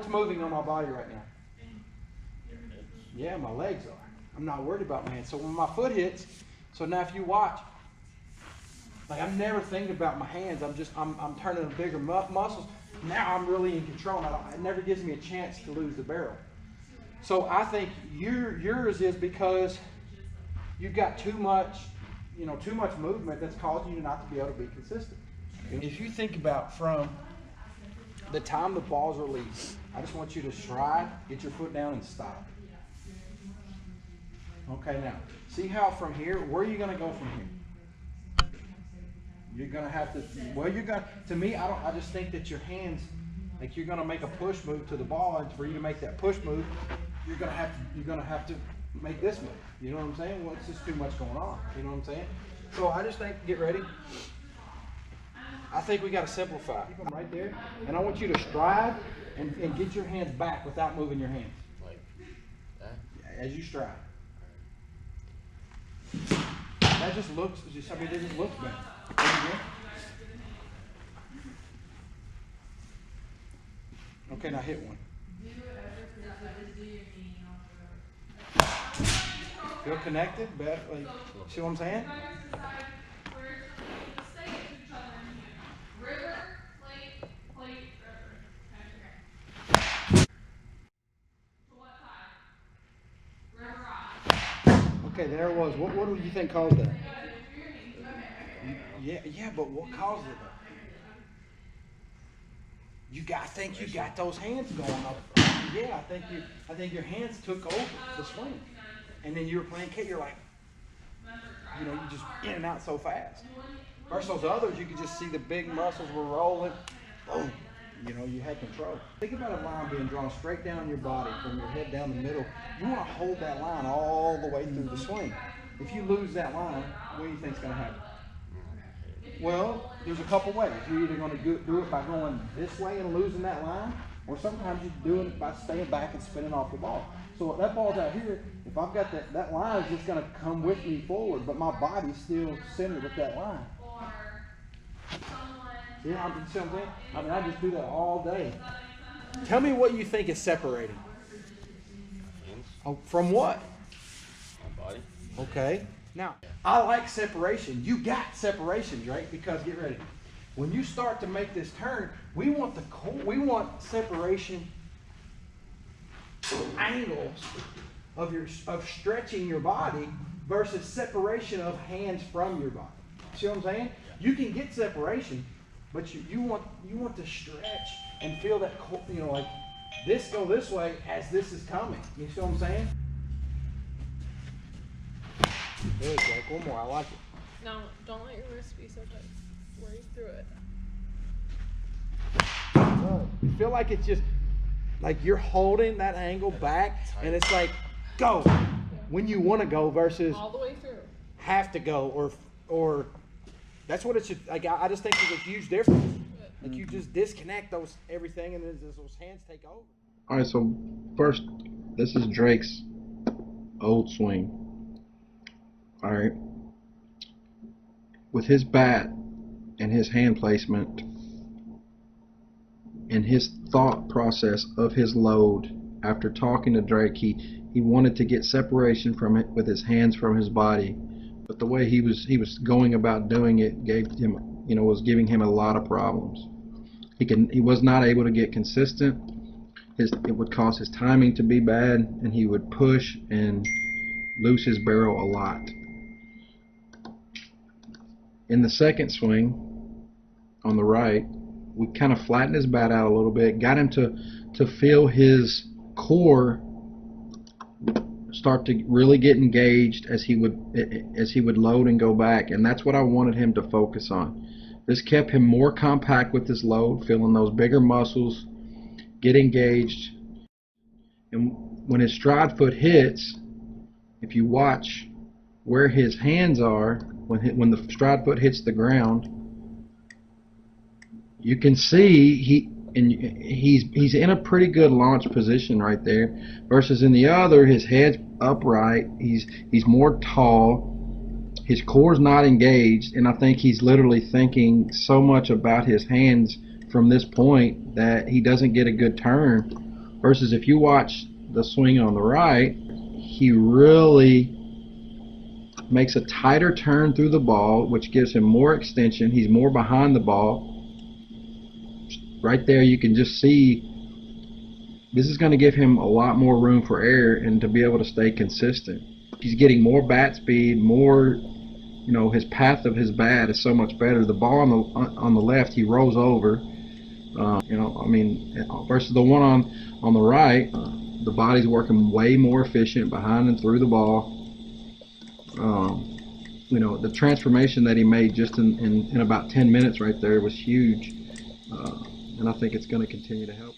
moving on my body right now? Yeah, my legs are. I'm not worried about my hands. So when my foot hits, so now if you watch, like I'm never thinking about my hands. I'm turning the bigger muscles. Now I'm really in control. It never gives me a chance to lose the barrel. So I think yours is because you've got too much movement that's causing you not to be able to be consistent. If you think about from the time the ball's released, I just want you to stride, get your foot down, and stop. Okay, now, see how from here, where are you going to go from here? You're going to have to, to me, I just think that your hands, like you're going to make a push move to the ball, and for you to make that push move, you're going to have to make this move. You know what I'm saying? Well, it's just too much going on. You know what I'm saying? So I just think, get ready. I think we got to simplify. Keep them right there, and I want you to stride and get your hands back without moving your hands. Like that? As you stride. That just looks, it just looks better. Okay, now hit one. Feel connected? Better, like, see what I'm saying? Okay, there it was. What do you think caused that? Yeah, but what caused it though? I think you got those hands going up. Yeah, I think your hands took over the swing, and then you were playing kid. You're like, you just in and out so fast. Versus those others, you could just see the big muscles were rolling. Boom. You had control. Think about a line being drawn straight down your body from your head down the middle. You want to hold that line all the way through the swing. If you lose that line, what do you think is going to happen? Well, there's a couple ways. You're either going to do it by going this way and losing that line, or sometimes you do it by staying back and spinning off the ball. So that ball's out here, if I've got that line is just going to come with me forward, but my body's still centered with that line. Yeah, I'm see what I'm saying? I mean, I just do that all day. Tell me what you think is separating. Hands. Oh, from what? My body. Okay. Now, I like separation. You got separation, Drake, because get ready. When you start to make this turn, we want separation angles of stretching your body versus separation of hands from your body. See what I'm saying? You can get separation, but you want to stretch and feel that, like this go this way as this is coming. You see what I'm saying? Good, Jake. One more. I like it. No, don't let your wrist be so tight. Worry through it. You feel like it's just like you're holding that angle back, and it's like go when you want to go versus All the way through. have to go or that's what it should. Like I just think there's a huge difference. Like you just disconnect everything, and then those hands take over. All right. So first, this is Drake's old swing. All right. With his bat and his hand placement and his thought process of his load, after talking to Drake, he wanted to get separation from it with his hands from his body, but the way he was going about doing it was giving him a lot of problems. He was not able to get consistent. It would cause his timing to be bad, and he would push and lose his barrel a lot. In the second swing on the right, we kind of flattened his bat out a little bit, got him to feel his core start to really get engaged as he would load and go back, and that's what I wanted him to focus on. This kept him more compact with his load, feeling those bigger muscles get engaged. And when his stride foot hits, if you watch where his hands are when the stride foot hits the ground, you can see he's in a pretty good launch position right there, versus in the other, his head's upright, he's more tall, his core's not engaged, and I think he's literally thinking so much about his hands from this point that he doesn't get a good turn Versus if you watch the swing on the right, he really makes a tighter turn through the ball, which gives him more extension. He's more behind the ball. Right there you can just see this is going to give him a lot more room for error and to be able to stay consistent. He's getting more bat speed, more, you know, his path of his bat is so much better. The ball on the left, he rolls over. You know, I mean, versus the one on the right, the body's working way more efficient behind and through the ball. You know, the transformation that he made just in about 10 minutes right there was huge. And I think it's going to continue to help.